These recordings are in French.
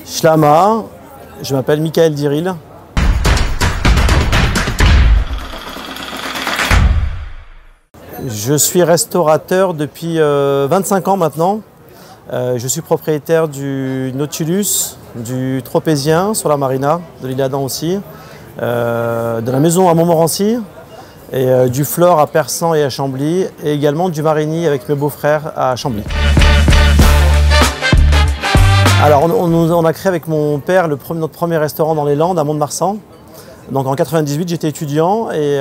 Shlama, je m'appelle Michael Diril. Je suis restaurateur depuis 25 ans maintenant. Je suis propriétaire du Nautilus, du Tropézien sur la Marina, de l'île Adam aussi, de la maison à Montmorency et du Flore à Persan et à Chambly, et également du Marigny avec mes beaux-frères à Chambly. Alors on a créé avec mon père notre premier restaurant dans les Landes à Mont-de-Marsan. Donc en 98, j'étais étudiant et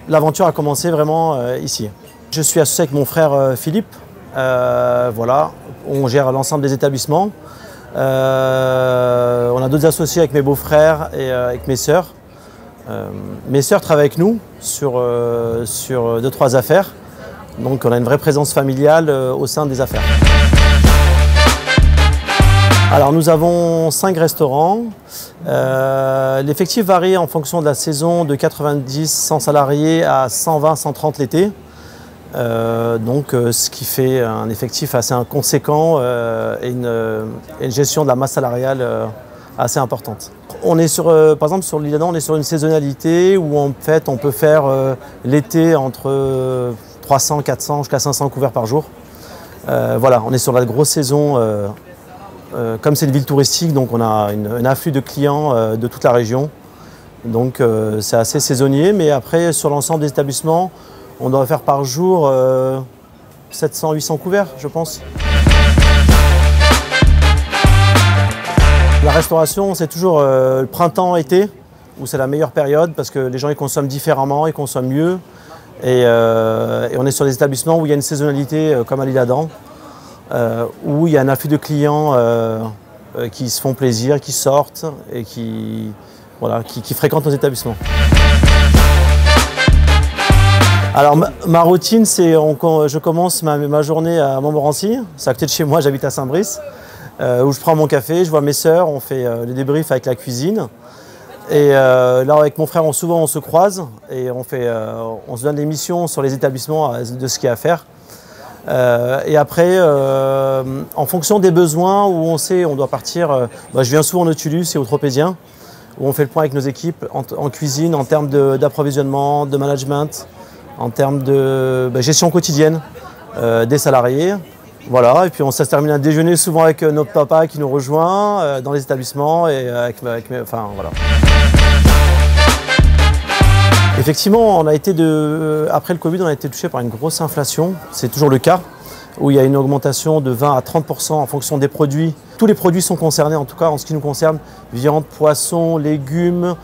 l'aventure a commencé vraiment ici. Je suis associé avec mon frère Philippe. Voilà, on gère l'ensemble des établissements. On a d'autres associés avec mes beaux-frères et avec mes sœurs. Mes sœurs travaillent avec nous sur 2-3 affaires. Donc on a une vraie présence familiale au sein des affaires. Alors nous avons 5 restaurants. L'effectif varie en fonction de la saison, de 90-100 salariés à 120-130 l'été. Ce qui fait un effectif assez conséquent et une gestion de la masse salariale assez importante. On est par exemple sur l'île Adam, on est sur une saisonnalité où en fait on peut faire l'été entre 300, 400 jusqu'à 500 couverts par jour. Voilà, on est sur la grosse saison. Comme c'est une ville touristique, donc on a un afflux de clients de toute la région. Donc c'est assez saisonnier, mais après sur l'ensemble des établissements, on doit faire par jour 700-800 couverts, je pense. La restauration, c'est toujours le printemps-été, où c'est la meilleure période parce que les gens ils consomment différemment, ils consomment mieux. Et on est sur des établissements où il y a une saisonnalité comme à l'île Adam. Où il y a un afflux de clients qui se font plaisir, qui sortent et qui fréquentent nos établissements. Alors ma routine, c'est je commence ma journée à Montmorency, c'est à côté de chez moi, j'habite à Saint-Brice, où je prends mon café, je vois mes sœurs, on fait le débrief avec la cuisine. Et là avec mon frère, souvent on se croise et on se donne des missions sur les établissements de ce qu'il y a à faire. Et après, en fonction des besoins, où on sait on doit partir, je viens souvent au Nautilus et au Tropézien, où on fait le point avec nos équipes en cuisine, en termes d'approvisionnement, de management, en termes de gestion quotidienne des salariés. Voilà, et puis ça se termine à déjeuner souvent avec notre papa qui nous rejoint dans les établissements et voilà. Effectivement, après le Covid, on a été touché par une grosse inflation. C'est toujours le cas, où il y a une augmentation de 20 à 30% en fonction des produits. Tous les produits sont concernés, en tout cas en ce qui nous concerne, viande, poisson, légumes.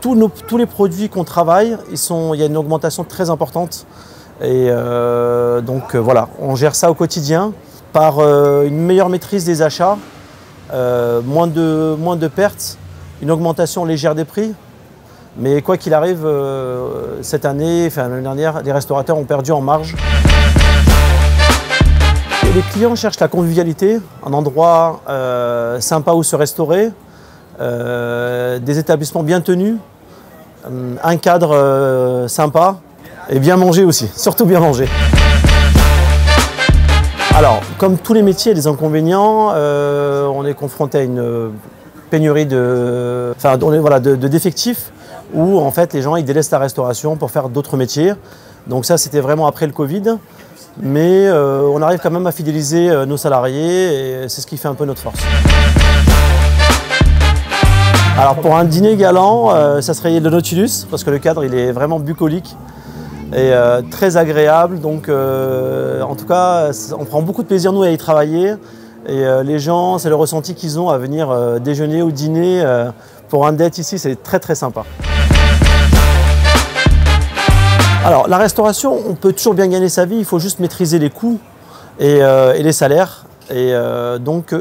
Tous les produits qu'on travaille, il y a une augmentation très importante. Et voilà, on gère ça au quotidien par une meilleure maîtrise des achats, moins de pertes, une augmentation légère des prix. Mais quoi qu'il arrive, cette année, l'année dernière, les restaurateurs ont perdu en marge. Et les clients cherchent la convivialité, un endroit sympa où se restaurer, des établissements bien tenus, un cadre sympa et bien manger aussi, surtout bien manger. Alors, comme tous les métiers, il y a des inconvénients. On est confronté à une pénurie de d'effectifs, où en fait les gens ils délaissent la restauration pour faire d'autres métiers. Donc ça c'était vraiment après le Covid, mais on arrive quand même à fidéliser nos salariés et c'est ce qui fait un peu notre force. Alors pour un dîner galant, ça serait le Nautilus, parce que le cadre il est vraiment bucolique et très agréable. Donc en tout cas on prend beaucoup de plaisir nous à y travailler. Et les gens, c'est le ressenti qu'ils ont à venir déjeuner ou dîner. Pour un date ici, c'est très très sympa. Alors la restauration, on peut toujours bien gagner sa vie, il faut juste maîtriser les coûts et les salaires. Et donc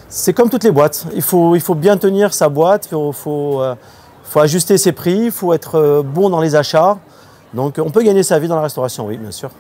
c'est comme toutes les boîtes, il faut bien tenir sa boîte, il faut ajuster ses prix, il faut être bon dans les achats. Donc on peut gagner sa vie dans la restauration, oui bien sûr.